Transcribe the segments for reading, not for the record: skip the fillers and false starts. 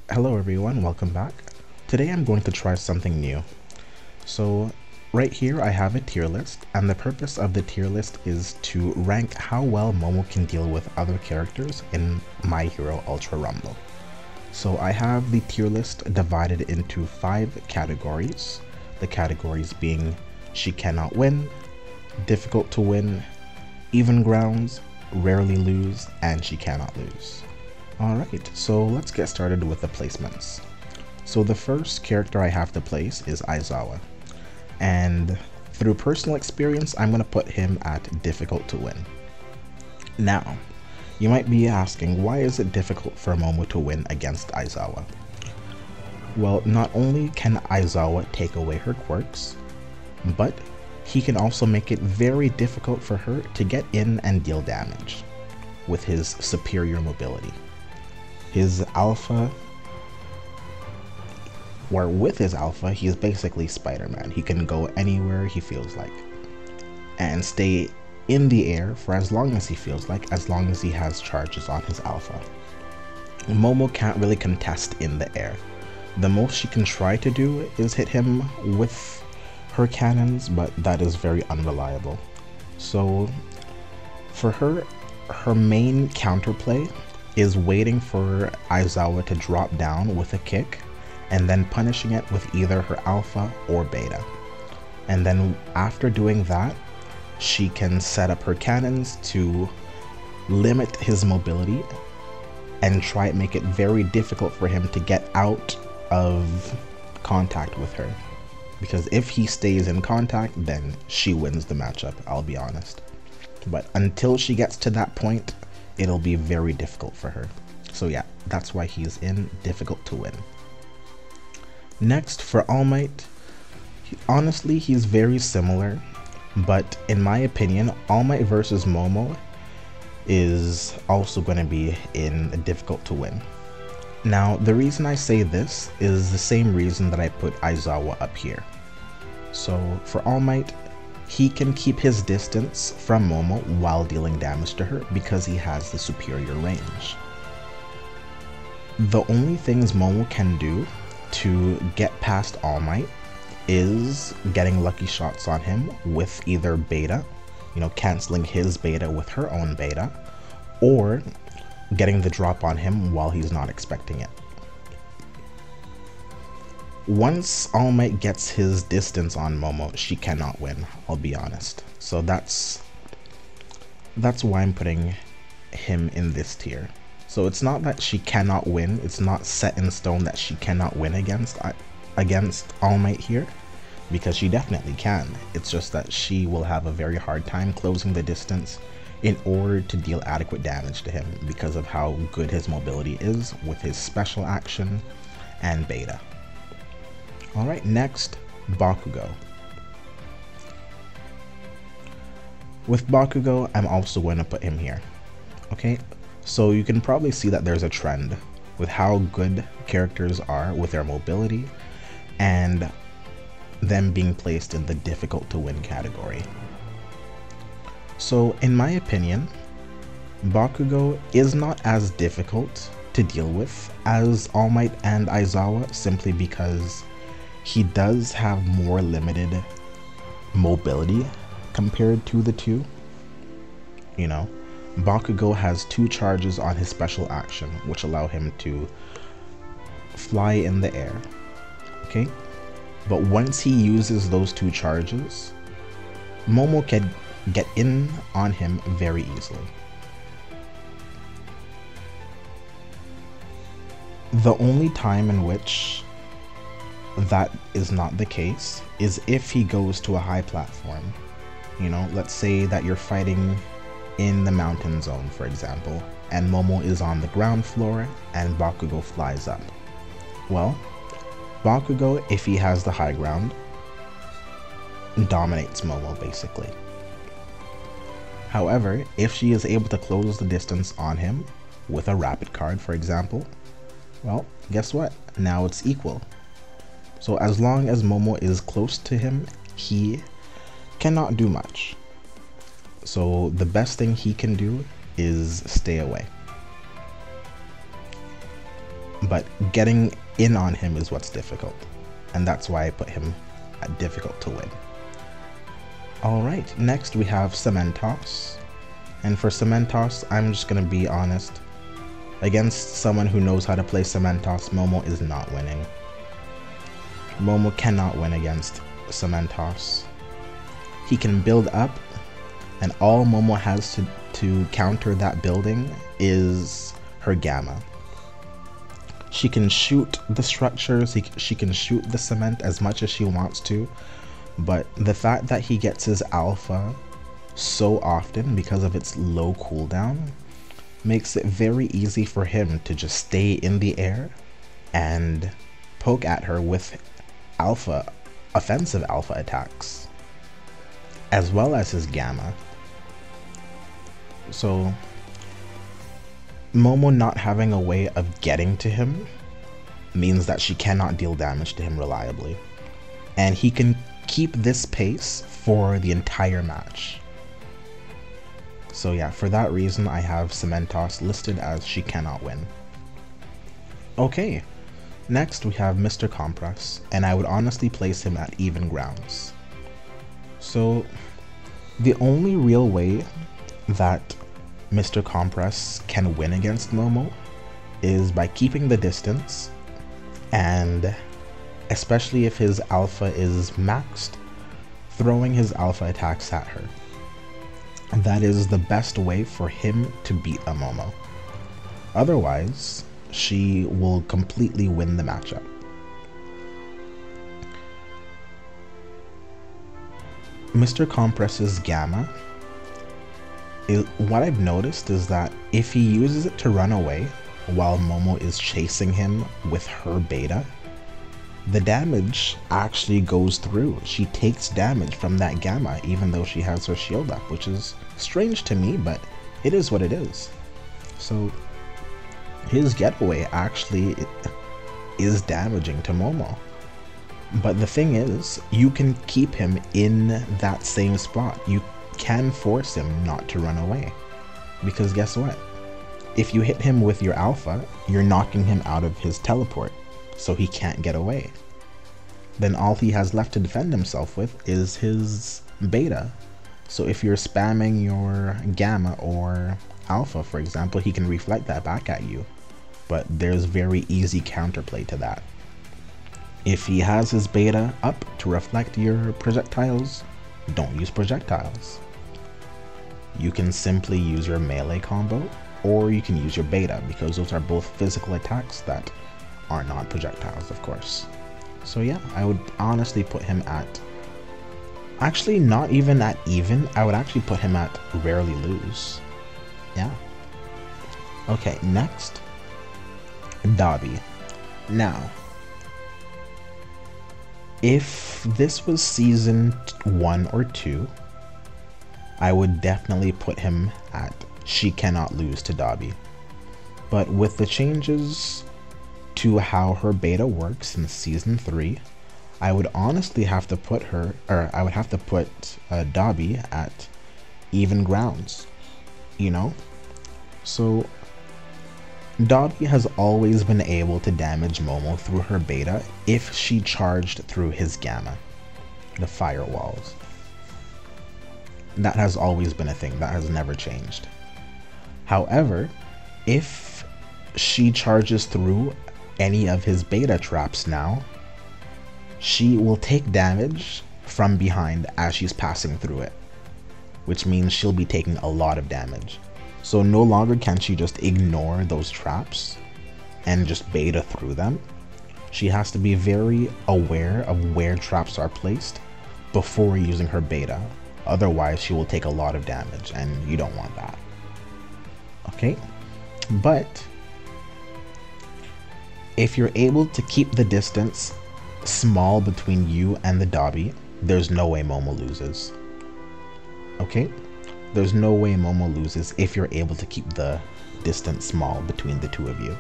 Hello everyone, welcome back. Today I'm going to try something new. So right here I have a tier list, and the purpose of the tier list is to rank how well Momo can deal with other characters in My Hero Ultra Rumble. So I have the tier list divided into 5 categories. The categories being she cannot win, difficult to win, even grounds, rarely lose, and she cannot lose. Alright, so let's get started with the placements. So the first character I have to place is Aizawa, and through personal experience I'm going to put him at difficult to win. Now, you might be asking, why is it difficult for Momo to win against Aizawa? Well, not only can Aizawa take away her quirks, but he can also make it very difficult for her to get in and deal damage with his superior mobility. His alpha, or with his alpha, he's basically Spider-Man. He can go anywhere he feels like and stay in the air for as long as he feels like, as long as he has charges on his alpha. Momo can't really contest in the air. The most she can try to do is hit him with her cannons, but that is very unreliable. So for her, her main counterplay is waiting for Aizawa to drop down with a kick and then punishing it with either her alpha or beta. And then after doing that, she can set up her cannons to limit his mobility and try to make it very difficult for him to get out of contact with her. Because if he stays in contact, then she wins the matchup, I'll be honest. But until she gets to that point, it'll be very difficult for her. So yeah, that's why he's in difficult to win. Next, for All Might, honestly, he's very similar, but in my opinion, All Might versus Momo is also going to be in difficult to win. Now, the reason I say this is the same reason that I put Aizawa up here. So for All Might, he can keep his distance from Momo while dealing damage to her because he has the superior range. The only things Momo can do to get past All Might is getting lucky shots on him with either beta, canceling his beta with her own beta, or getting the drop on him while he's not expecting it. Once All Might gets his distance on Momo, she cannot win, I'll be honest. So that's why I'm putting him in this tier. So it's not that she cannot win, it's not set in stone that she cannot win against All Might here, because she definitely can. It's just that she will have a very hard time closing the distance in order to deal adequate damage to him because of how good his mobility is with his special action and beta. Alright, next, Bakugo. With Bakugo, I'm also going to put him here. Okay, so you can probably see that there's a trend with how good characters are with their mobility and them being placed in the difficult to win category. So in my opinion, Bakugo is not as difficult to deal with as All Might and Aizawa, simply because he does have more limited mobility compared to the two. Bakugo has 2 charges on his special action, which allow him to fly in the air. Okay? But once he uses those 2 charges, Momo can get in on him very easily. The only time in which that is not the case is if he goes to a high platform. Let's say that you're fighting in the mountain zone, for example, and Momo is on the ground floor and Bakugo flies up. Well, Bakugo, if he has the high ground, dominates Momo basically. However, if she is able to close the distance on him with a rapid card, for example, well, guess what? Now it's equal. So as long as Momo is close to him, he cannot do much. So the best thing he can do is stay away. but getting in on him is what's difficult, and that's why I put him at difficult to win. Alright, next we have Cementos, and for Cementos, I'm just gonna be honest. Against someone who knows how to play Cementos, Momo is not winning. Momo cannot win against Cementos. He can build up, and all Momo has to counter that building is her Gamma. She can shoot the structures, she can shoot the cement as much as she wants to, but the fact that he gets his Alpha so often because of its low cooldown makes it very easy for him to just stay in the air and poke at her with offensive Alpha attacks, as well as his Gamma. So Momo not having a way of getting to him means that she cannot deal damage to him reliably, and he can keep this pace for the entire match. So yeah, for that reason I have Cementos listed as she cannot win. Okay, next we have Mr. Compress, and I would honestly place him at even grounds. So the only real way that Mr. Compress can win against Momo is by keeping the distance, and especially if his Alpha is maxed, throwing his Alpha attacks at her. That is the best way for him to beat a Momo. Otherwise, she will completely win the matchup. Mr. Compress's Gamma, what I've noticed is that if he uses it to run away while Momo is chasing him with her Beta, the damage actually goes through. She takes damage from that Gamma even though she has her shield up, which is strange to me, but it is what it is. So his getaway actually is damaging to Momo. But the thing is, you can keep him in that same spot. You can force him not to run away. Because guess what? If you hit him with your Alpha, you're knocking him out of his teleport, so he can't get away. Then all he has left to defend himself with is his Beta. So if you're spamming your Gamma or Alpha, for example, he can reflect that back at you. But there's very easy counterplay to that. If he has his Beta up to reflect your projectiles, don't use projectiles. You can simply use your melee combo, or you can use your Beta, because those are both physical attacks that are not projectiles, of course. So yeah, I would honestly put him at, actually not even at even, I would actually put him at rarely lose. Yeah. Okay, next, Dobby. Now, if this was season 1 or 2, I would definitely put him at she cannot lose to Dobby. But with the changes to how her Beta works in season 3, I would honestly have to put her, or I would have to put Dobby at even grounds, you know? So Dobby has always been able to damage Momo through her Beta if she charged through his Gamma, the firewalls. That has always been a thing, that has never changed. However, if she charges through any of his Beta traps now, she will take damage from behind as she's passing through it, which means she'll be taking a lot of damage. So no longer can she just ignore those traps and just Beta through them. She has to be very aware of where traps are placed before using her Beta. Otherwise, she will take a lot of damage, and you don't want that. Okay? But if you're able to keep the distance small between you and the Dobby, there's no way Momo loses. Okay? There's no way Momo loses if you're able to keep the distance small between the two of you.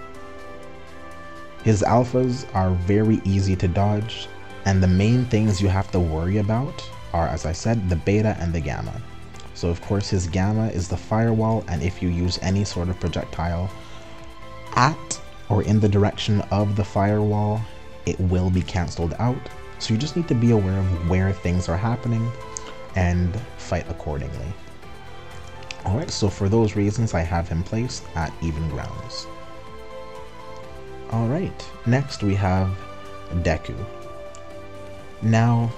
His Alphas are very easy to dodge, and the main things you have to worry about are, as I said, the Beta and the Gamma. So of course his Gamma is the firewall, and if you use any sort of projectile at or in the direction of the firewall, it will be cancelled out. So you just need to be aware of where things are happening and fight accordingly. Alright, so for those reasons I have him placed at even grounds. Alright, next we have Deku. Now,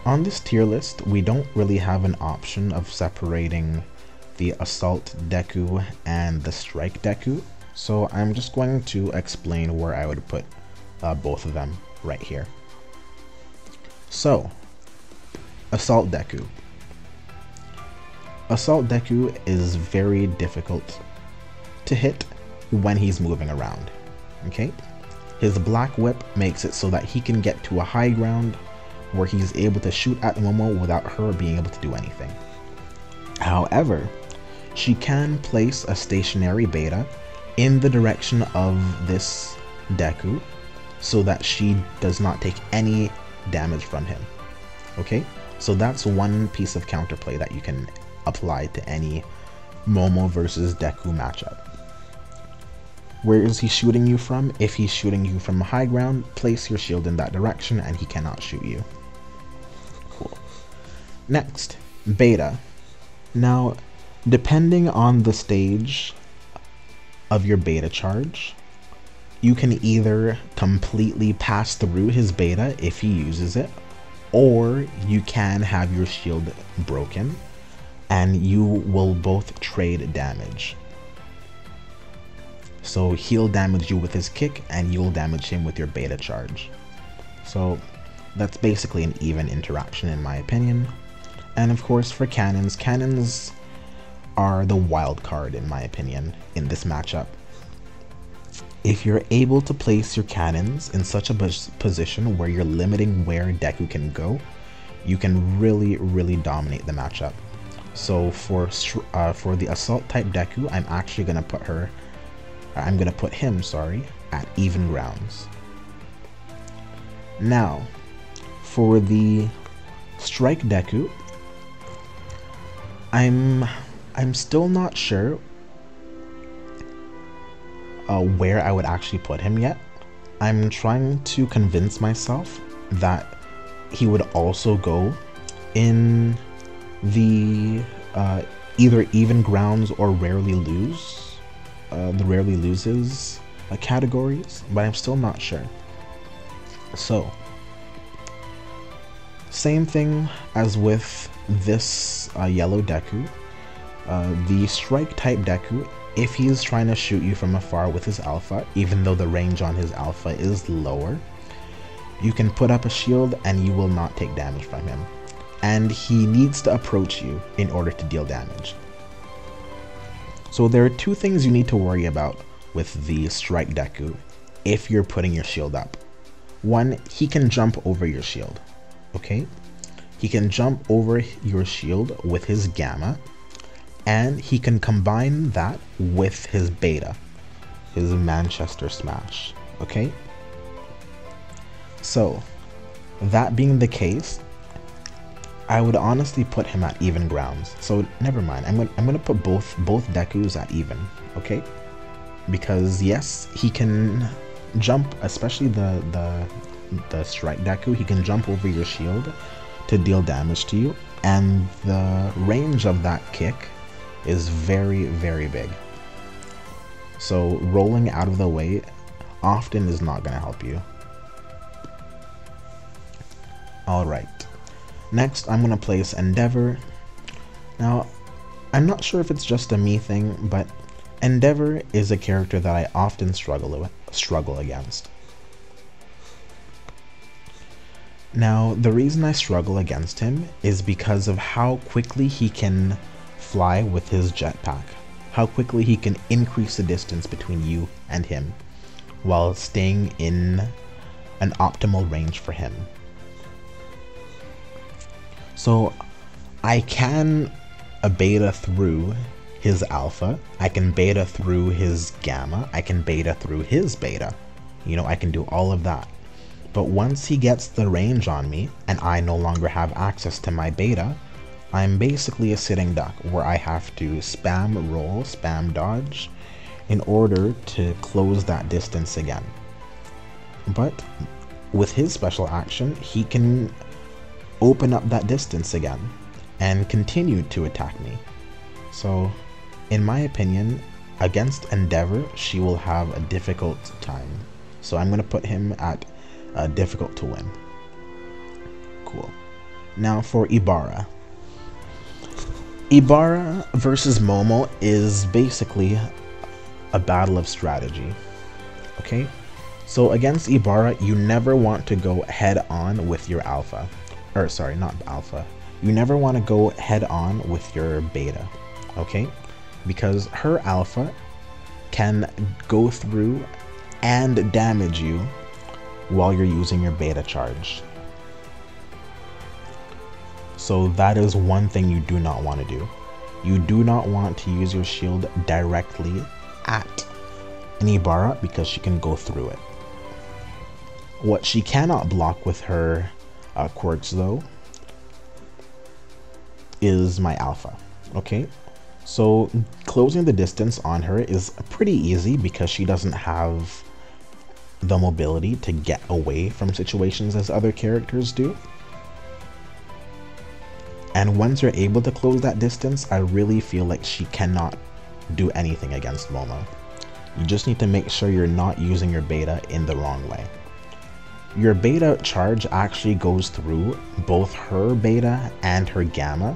on this tier list, we don't really have an option of separating the Assault Deku and the Strike Deku, so I'm just going to explain where I would put both of them right here. So, Assault Deku. Assault Deku is very difficult to hit when he's moving around, okay? His Black Whip makes it so that he can get to a high ground where he's able to shoot at Momo without her being able to do anything. However, she can place a stationary beta in the direction of this Deku so that she does not take any damage from him, okay? So that's one piece of counterplay that you can apply to any Momo versus Deku matchup. Where is he shooting you from? If he's shooting you from high ground, place your shield in that direction and he cannot shoot you. Cool. Next, Beta. Now, depending on the stage of your beta charge, you can either completely pass through his beta if he uses it, or you can have your shield broken and you will both trade damage. So he'll damage you with his kick and you'll damage him with your beta charge. So that's basically an even interaction in my opinion. And of course for cannons, cannons are the wild card in my opinion in this matchup. If you're able to place your cannons in such a position where you're limiting where Deku can go, you can really dominate the matchup. So for the assault type Deku, I'm actually gonna put him at even grounds. Now, for the strike Deku, I'm still not sure where I would actually put him yet. I'm trying to convince myself that he would also go in the either even grounds or rarely lose, the rarely loses categories, but I'm still not sure. So, same thing as with this yellow Deku, the strike type Deku, if he's trying to shoot you from afar with his alpha, even though the range on his alpha is lower, you can put up a shield and you will not take damage from him. And he needs to approach you in order to deal damage. So there are two things you need to worry about with the strike Deku if you're putting your shield up. One, he can jump over your shield, okay? He can jump over your shield with his gamma, and he can combine that with his beta, his Manchester Smash, okay? So, that being the case, I would honestly put him at even grounds. So never mind, I'm gonna put both Dekus at even, okay? Because yes, he can jump, especially the strike Deku, he can jump over your shield to deal damage to you, and the range of that kick is very big. So rolling out of the way often is not gonna help you. Alright. Next, I'm going to place Endeavor. Now, I'm not sure if it's just a me thing, but Endeavor is a character that I often struggle against. Now, the reason I struggle against him is because of how quickly he can fly with his jetpack, how quickly he can increase the distance between you and him while staying in an optimal range for him. So I can beta through his alpha, I can beta through his gamma, I can beta through his beta. You know, I can do all of that. But once he gets the range on me and I no longer have access to my beta, I'm basically a sitting duck where I have to spam roll, spam dodge in order to close that distance again. But with his special action, he can open up that distance again and continue to attack me. So in my opinion, against Endeavor, she will have a difficult time. So I'm going to put him at difficult to win. Cool. Now for Ibarra. Ibarra versus Momo is basically a battle of strategy. Okay? So against Ibarra, you never want to go head on with your alpha. Or sorry, not alpha. You never want to go head on with your beta. Okay? Because her alpha can go through and damage you while you're using your beta charge. So that is one thing you do not want to do. You do not want to use your shield directly at an Ibarra because she can go through it. What she cannot block with her quirks though is my alpha. Okay? So closing the distance on her is pretty easy because she doesn't have the mobility to get away from situations as other characters do. And once you're able to close that distance, I really feel like she cannot do anything against Momo. You just need to make sure you're not using your beta in the wrong way. Your beta charge actually goes through both her beta and her gamma,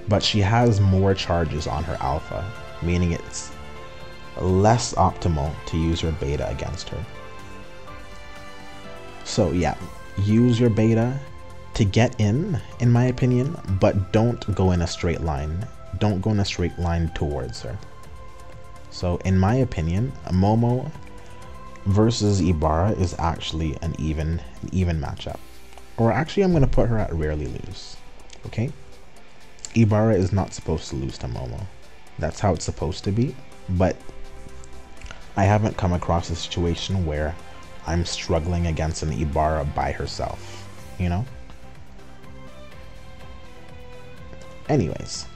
but she has more charges on her alpha, meaning it's less optimal to use your beta against her. So yeah, use your beta to get in my opinion, but don't go in a straight line. Don't go in a straight line towards her. So in my opinion, Momo versus Ibarra is actually an even matchup. Or actually I'm going to put her at rarely lose. Okay? Ibarra is not supposed to lose to Momo. That's how it's supposed to be, but I haven't come across a situation where I'm struggling against an Ibarra by herself, you know? Anyways,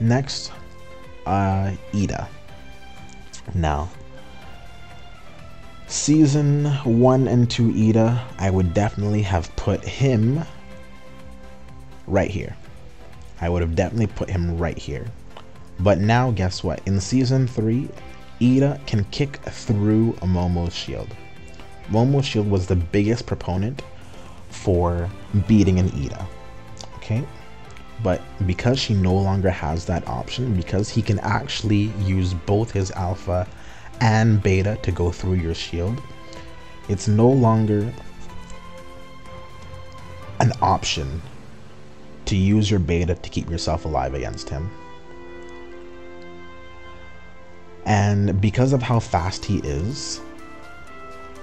next, Ida. Now, season 1 and 2 Ida, I would definitely have put him right here. I would have definitely put him right here. But now, guess what? In season 3, Ida can kick through a Momo's shield. Momo's shield was the biggest proponent for beating an Ida. Okay? But because she no longer has that option, because he can actually use both his alpha and beta to go through your shield, it's no longer an option to use your beta to keep yourself alive against him. And because of how fast he is,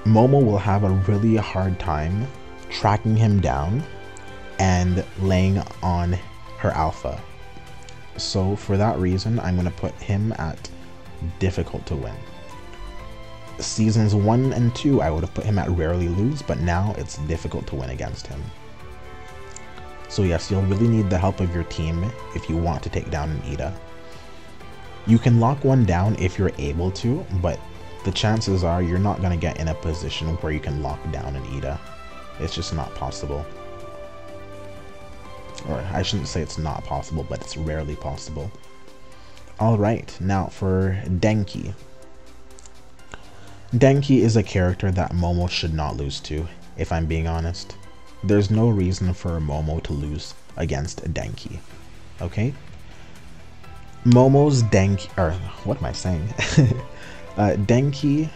Momo will have a really hard time tracking him down and laying on her alpha. So for that reason, I'm going to put him at difficult to win. Seasons 1 and 2, I would have put him at rarely lose, but now it's difficult to win against him. So yes, you'll really need the help of your team if you want to take down an Ida. You can lock one down if you're able to, but the chances are you're not going to get in a position where you can lock down an Ida. It's just not possible. Or I shouldn't say it's not possible, but it's rarely possible. Alright, now for Denki. Denki is a character that Momo should not lose to, if I'm being honest. There's no reason for Momo to lose against Denki. Okay? Momo's Denki, or what am I saying? Denki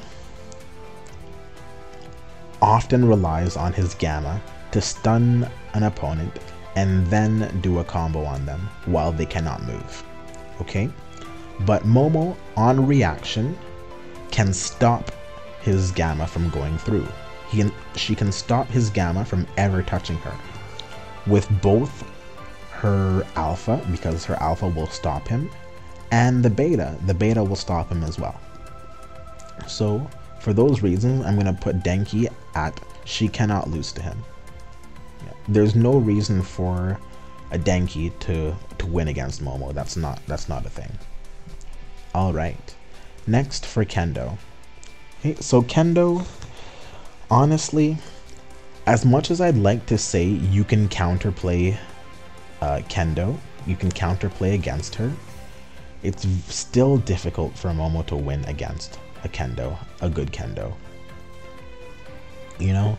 often relies on his gamma to stun an opponent and then do a combo on them while they cannot move. Okay? But Momo, on reaction, can stop his gamma from going through. She can stop his gamma from ever touching her. With both her alpha, because her alpha will stop him, and the beta will stop him as well. So, for those reasons, I'm going to put Denki at she cannot lose to him. Yeah. There's no reason for a Denki to win against Momo. That's not a thing. Alright. Next for Kendo. Okay, so Kendo, honestly, as much as I'd like to say you can counterplay Kendo, you can counterplay against her, it's still difficult for Momo to win against a Kendo, a good Kendo. You know,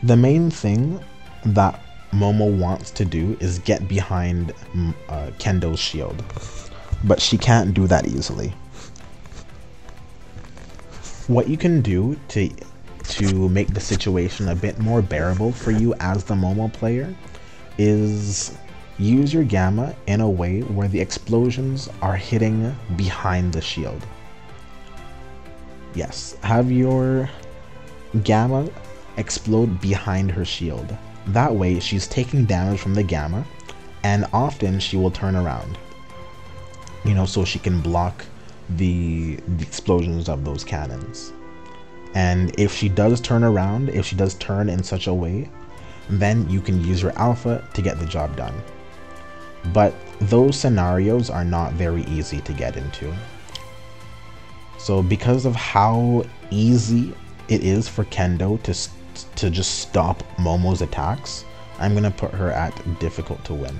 the main thing that Momo wants to do is get behind Kendo's shield, but she can't do that easily. What you can do to make the situation a bit more bearable for you as the Momo player is use your Gamma in a way where the explosions are hitting behind the shield. Yes, have your Gamma explode behind her shield. That way she's taking damage from the Gamma, and often she will turn around, you know, so she can block the explosions of those cannons. And if she does turn around, if she does turn in such a way, then you can use your Alpha to get the job done. But those scenarios are not very easy to get into. So because of how easy it is for Kendo to just stop Momo's attacks, I'm gonna put her at difficult to win.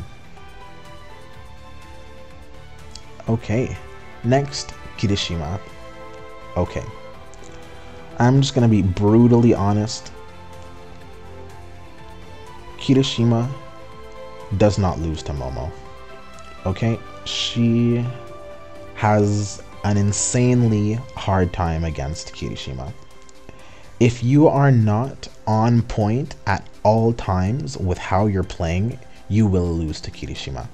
Okay, next, Kirishima. Okay, I'm just gonna be brutally honest. Kirishima does not lose to Momo. Okay, she has an insanely hard time against Kirishima. If you are not on point at all times with how you're playing, you will lose to Kirishima.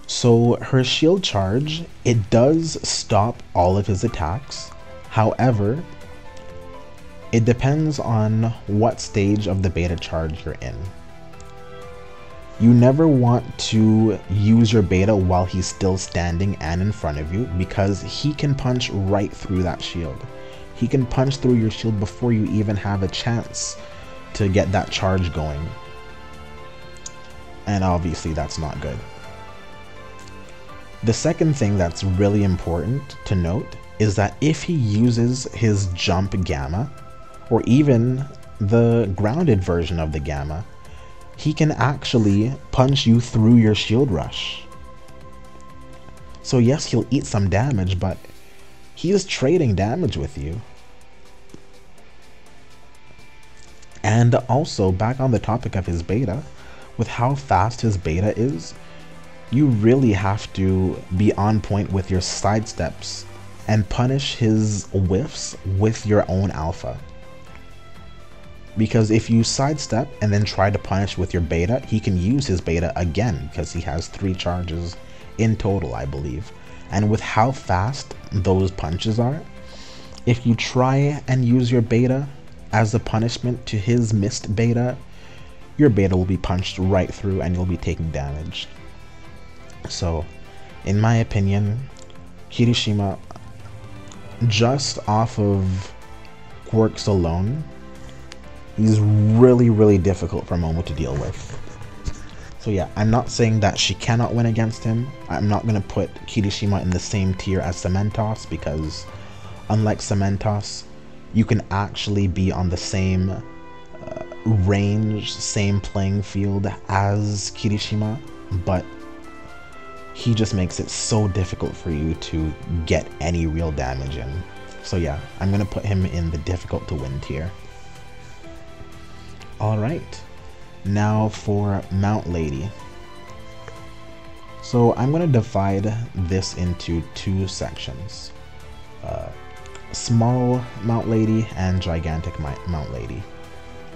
So her shield charge, it does stop all of his attacks. However, it depends on what stage of the beta charge you're in. You never want to use your beta while he's still standing and in front of you, because he can punch right through that shield. He can punch through your shield before you even have a chance to get that charge going. And obviously that's not good. The second thing that's really important to note is that if he uses his jump Gamma, or even the grounded version of the Gamma, he can actually punch you through your shield rush. So yes, he'll eat some damage, but he is trading damage with you. And also, back on the topic of his beta, with how fast his beta is, you really have to be on point with your sidesteps and punish his whiffs with your own Alpha. Because if you sidestep and then try to punish with your beta, he can use his beta again, because he has 3 charges in total, I believe. And with how fast those punches are, if you try and use your beta as a punishment to his missed beta, your beta will be punched right through and you'll be taking damage. So, in my opinion, Kirishima, just off of quirks alone, he's really difficult for Momo to deal with. So yeah, I'm not saying that she cannot win against him. I'm not going to put Kirishima in the same tier as Cementos, because unlike Cementos, you can actually be on the same range, same playing field as Kirishima, but he just makes it so difficult for you to get any real damage in. So yeah, I'm going to put him in the difficult to win tier. Alright, now for Mount Lady. So I'm going to divide this into 2 sections. Small Mount Lady and gigantic Mount Lady.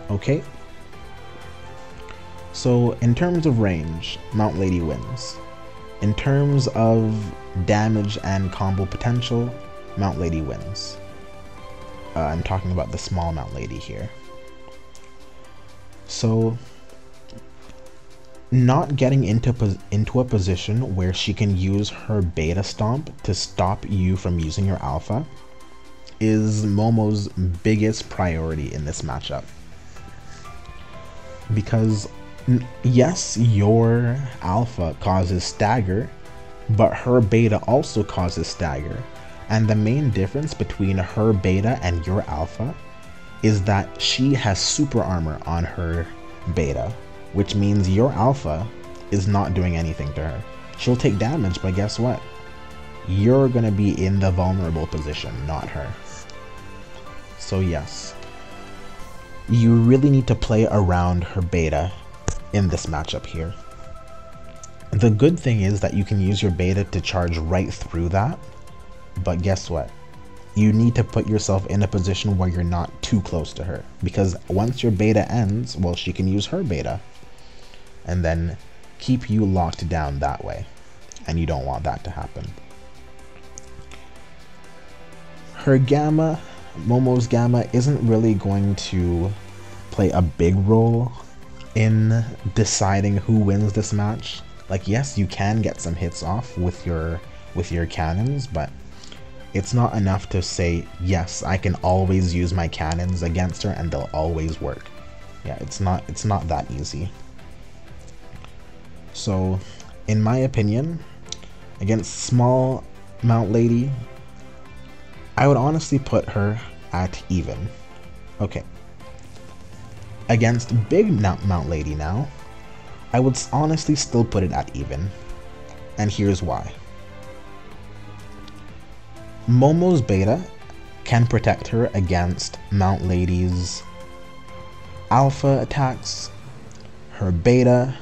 Okay? So in terms of range, Mount Lady wins. In terms of damage and combo potential, Mount Lady wins. I'm talking about the small Mount Lady here. So, not getting into a position where she can use her beta stomp to stop you from using your alpha is Momo's biggest priority in this matchup. Because yes, your alpha causes stagger, but her beta also causes stagger. And the main difference between her beta and your alpha is that she has super armor on her beta, which means your alpha is not doing anything to her. She'll take damage, but guess what? You're gonna be in the vulnerable position, not her. So yes, you really need to play around her beta in this matchup here. The good thing is that you can use your beta to charge right through that, but guess what? You need to put yourself in a position where you're not too close to her, because once your beta ends, well, she can use her beta and then keep you locked down that way, and you don't want that to happen. Her gamma, Momo's gamma, isn't really going to play a big role in deciding who wins this match. Like, yes, you can get some hits off with your cannons, but it's not enough to say, yes, I can always use my cannons against her and they'll always work. Yeah, it's not that easy. So, in my opinion, against small Mount Lady, I would honestly put her at even. Okay. Against big Mount Lady now, I would honestly still put it at even. And here's why. Momo's beta can protect her against Mount Lady's alpha attacks, her beta,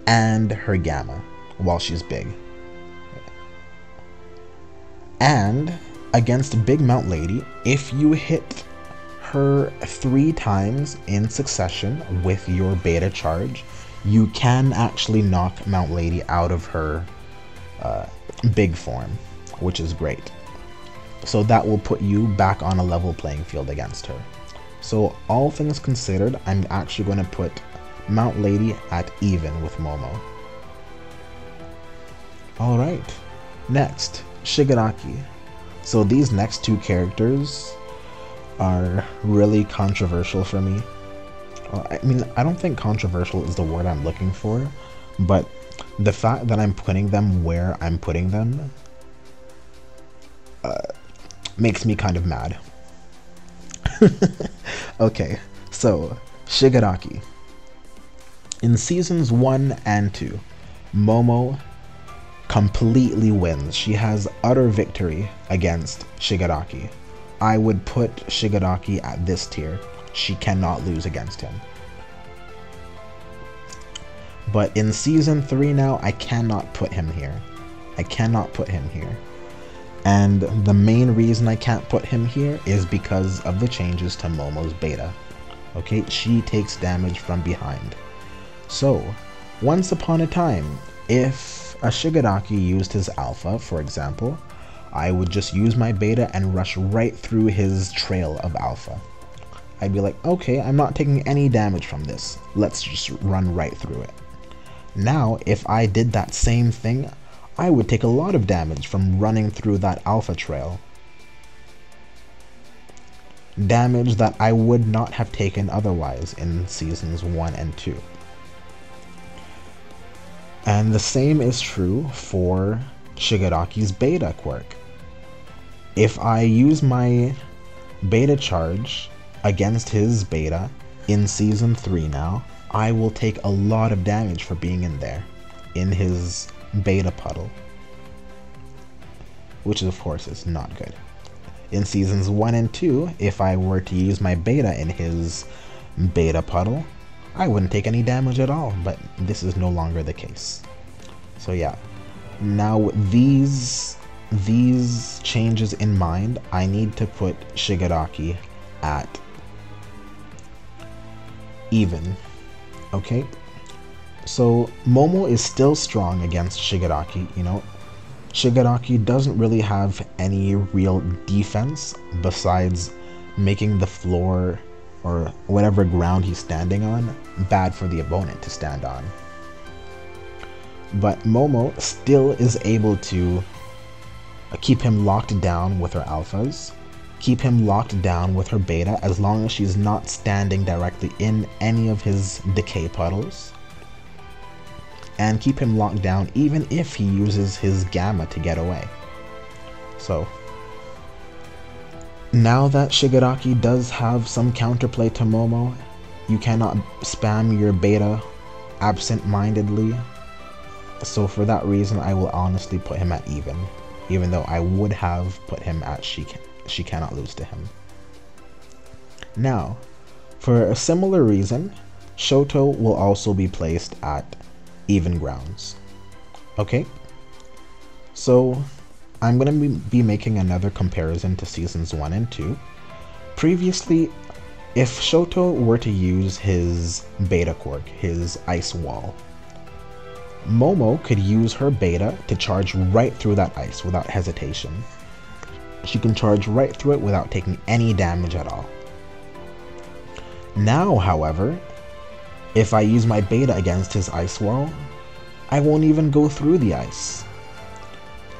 and her gamma while she's big. And against big Mount Lady, if you hit her 3 times in succession with your beta charge, you can actually knock Mount Lady out of her big form, which is great. So that will put you back on a level playing field against her. So all things considered, I'm actually going to put Mount Lady at even with Momo. Alright, next, Shigaraki. So these next 2 characters are really controversial for me. I mean, I don't think controversial is the word I'm looking for, but the fact that I'm putting them where I'm putting them makes me kind of mad. Okay, so Shigaraki. In seasons 1 and 2, Momo completely wins. She has utter victory against Shigaraki. I would put Shigaraki at this tier. She cannot lose against him. But in season 3 now, I cannot put him here. I cannot put him here. And the main reason I can't put him here is because of the changes to Momo's beta. Okay, she takes damage from behind. So, once upon a time, if a Shigaraki used his alpha, for example, I would just use my beta and rush right through his trail of alpha. I'd be like, okay, I'm not taking any damage from this. Let's just run right through it. Now, if I did that same thing, I would take a lot of damage from running through that alpha trail. Damage that I would not have taken otherwise in seasons 1 and 2. And the same is true for Shigaraki's beta quirk. If I use my beta charge against his beta in season 3 now, I will take a lot of damage for being in there, in his beta puddle, which of course is not good. In seasons 1 and 2, if I were to use my beta in his beta puddle, I wouldn't take any damage at all, but this is no longer the case. So yeah, now with these changes in mind, I need to put Shigaraki at even. Okay, so Momo is still strong against Shigaraki, you know. Shigaraki doesn't really have any real defense besides making the floor or whatever ground he's standing on bad for the opponent to stand on. But Momo still is able to keep him locked down with her alphas, keep him locked down with her beta as long as she's not standing directly in any of his decay puddles. and keep him locked down even if he uses his Gamma to get away. So now that Shigaraki does have some counterplay to Momo, you cannot spam your beta absent-mindedly. So for that reason, I will honestly put him at even though I would have put him at she cannot lose to him. Now, for a similar reason, Shoto will also be placed at even grounds. Okay, so I'm going to be making another comparison to seasons 1 and 2. Previously, if Shoto were to use his beta quirk, his ice wall, Momo could use her beta to charge right through that ice without hesitation. She can charge right through it without taking any damage at all. Now, however, if I use my beta against his ice wall, I won't even go through the ice.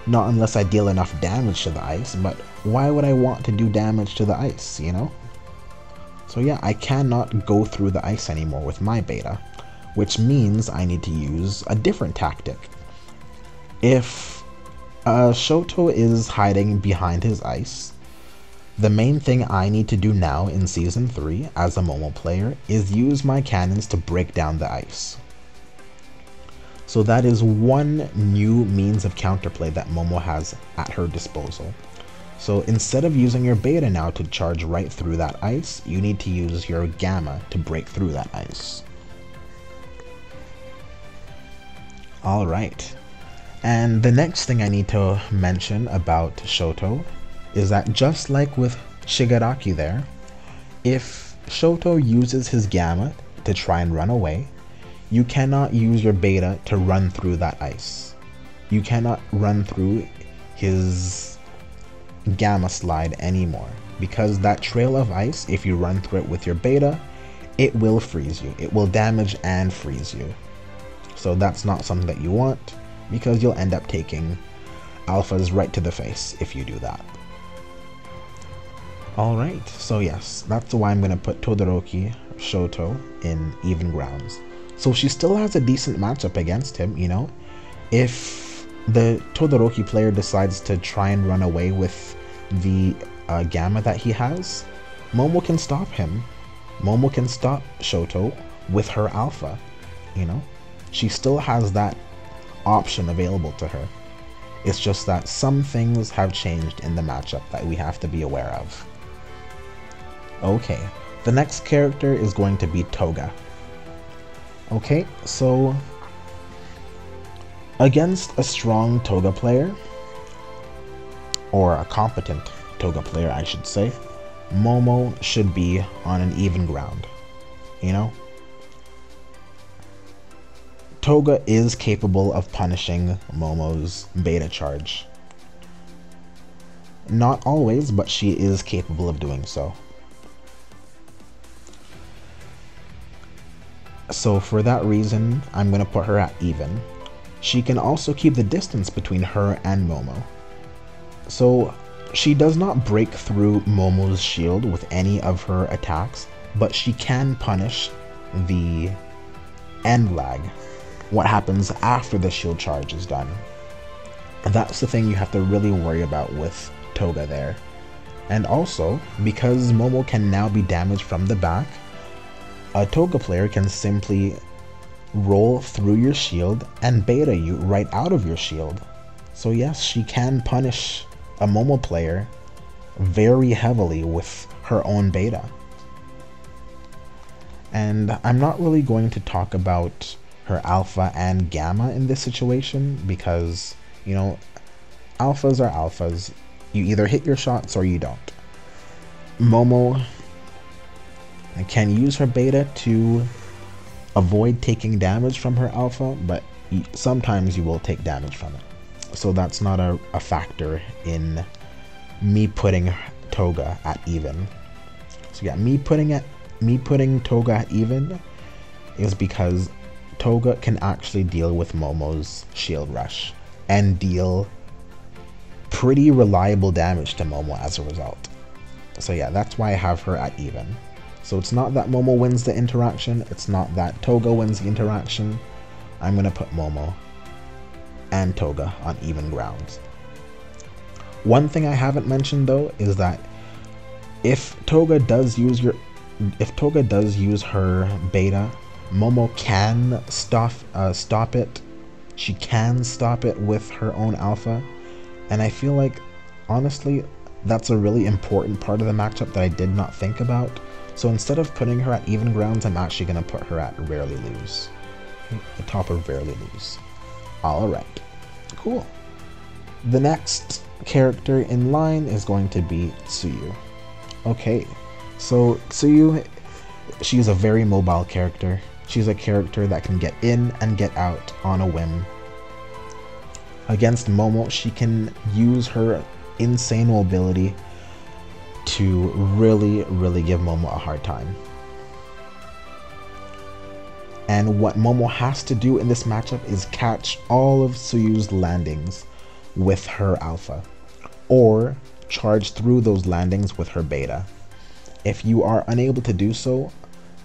Not unless I deal enough damage to the ice, but why would I want to do damage to the ice, you know? So yeah, I cannot go through the ice anymore with my beta, which means I need to use a different tactic. If Shoto is hiding behind his ice, the main thing I need to do now in Season 3 as a Momo player is use my cannons to break down the ice. So that is one new means of counterplay that Momo has at her disposal. So instead of using your beta now to charge right through that ice, you need to use your Gamma to break through that ice. Alright, and the next thing I need to mention about Shoto is that just like with Shigaraki there, if Shoto uses his Gamma to try and run away, you cannot use your beta to run through that ice. You cannot run through his Gamma slide anymore, because that trail of ice, if you run through it with your beta, it will freeze you. It will damage and freeze you. So that's not something that you want, because you'll end up taking alphas right to the face if you do that. Alright, so yes, that's why I'm going to put Todoroki Shoto in even grounds. So she still has a decent matchup against him, you know. If the Todoroki player decides to try and run away with the Gamma that he has, Momo can stop him. Momo can stop Shoto with her alpha, you know. She still has that option available to her. It's just that some things have changed in the matchup that we have to be aware of. Okay, the next character is going to be Toga. Okay, so against a strong Toga player, or a competent Toga player I should say, Momo should be on an even ground, you know? Toga is capable of punishing Momo's beta charge. Not always, but she is capable of doing so. So for that reason, I'm going to put her at even. She can also keep the distance between her and Momo. So she does not break through Momo's shield with any of her attacks, but she can punish the end lag, what happens after the shield charge is done. That's the thing you have to really worry about with Toga there. And also, because Momo can now be damaged from the back, a Toga player can simply roll through your shield and beta you right out of your shield. So yes, she can punish a Momo player very heavily with her own beta. And I'm not really going to talk about her alpha and gamma in this situation because, you know, alphas are alphas. You either hit your shots or you don't. Momo can use her beta to avoid taking damage from her alpha, but sometimes you will take damage from it. So that's not a factor in me putting Toga at even. So yeah, me putting Toga at even is because Toga can actually deal with Momo's shield rush and deal pretty reliable damage to Momo as a result. So yeah, that's why I have her at even. So it's not that Momo wins the interaction, it's not that Toga wins the interaction, I'm gonna put Momo and Toga on even grounds. One thing I haven't mentioned though is that if Toga does use her beta, Momo can stop it. She can stop it with her own alpha, and I feel like honestly that's a really important part of the matchup that I did not think about. So instead of putting her at even grounds, I'm actually gonna put her at rarely lose. The top of rarely lose. Alright, cool. The next character in line is going to be Tsuyu. Okay, so Tsuyu, she's a very mobile character. She's a character that can get in and get out on a whim. Against Momo, she can use her insane mobility to really give Momo a hard time. And what Momo has to do in this matchup is catch all of Tsuyu's landings with her alpha, or charge through those landings with her beta. If you are unable to do so,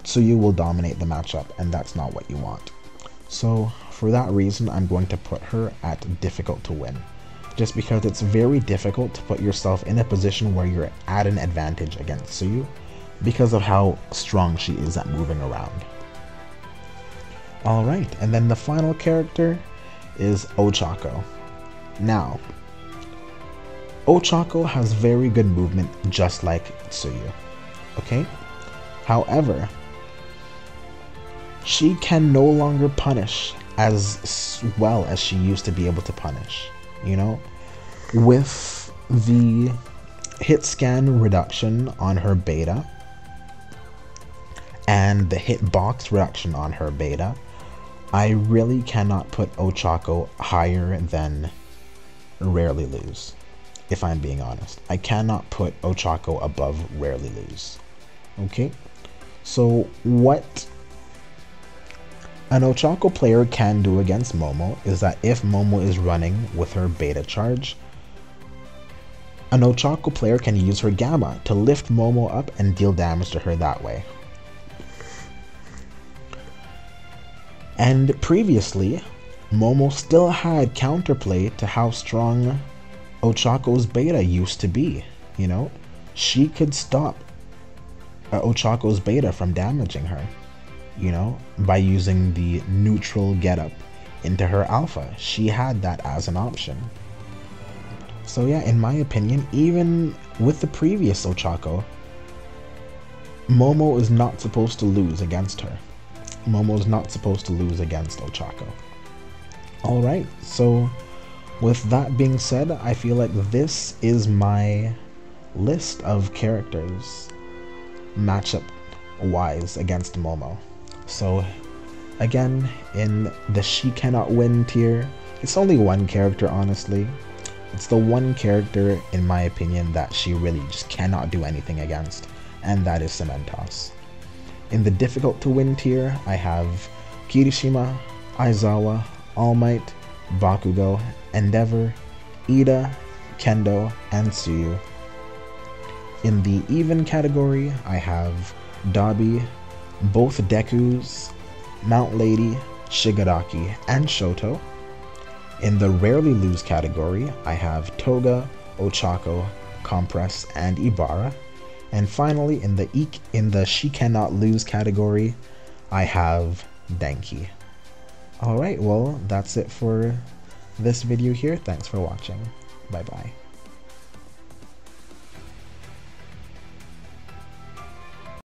Tsuyu will dominate the matchup, and that's not what you want. So for that reason, I'm going to put her at difficult to win, just because it's very difficult to put yourself in a position where you're at an advantage against Tsuyu because of how strong she is at moving around. Alright, and then the final character is Ochako. Now, Ochako has very good movement just like Tsuyu, okay? However, she can no longer punish as well as she used to be able to punish, you know? With the hit scan reduction on her beta and the hitbox reduction on her beta, I really cannot put Ochako higher than rarely lose, if I'm being honest. I cannot put Ochako above rarely lose. Okay? So what an Ochako player can do against Momo is that if Momo is running with her beta charge, an Ochako player can use her Gamma to lift Momo up and deal damage to her that way. And previously, Momo still had counterplay to how strong Ochako's beta used to be, you know? She could stop Ochako's beta from damaging her, you know, by using the neutral getup into her alpha. She had that as an option. So yeah, in my opinion, even with the previous Ochako, Momo is not supposed to lose against her. Momo's not supposed to lose against Ochako. Alright, so with that being said, I feel like this is my list of characters matchup wise against Momo. So again, in the she cannot win tier, it's only one character, honestly. It's the one character, in my opinion, that she really just cannot do anything against, and that is Cementoss. In the difficult to win tier, I have Kirishima, Aizawa, All Might, Bakugo, Endeavor, Ida, Kendo, and Tsuyu. In the even category, I have Dabi, both Dekus, Mount Lady, Shigaraki, and Shoto. In the rarely lose category, I have Toga, Ochako, Compress, and Ibara. And finally, in the she cannot lose category, I have Denki. Alright, well, that's it for this video here. Thanks for watching. Bye bye.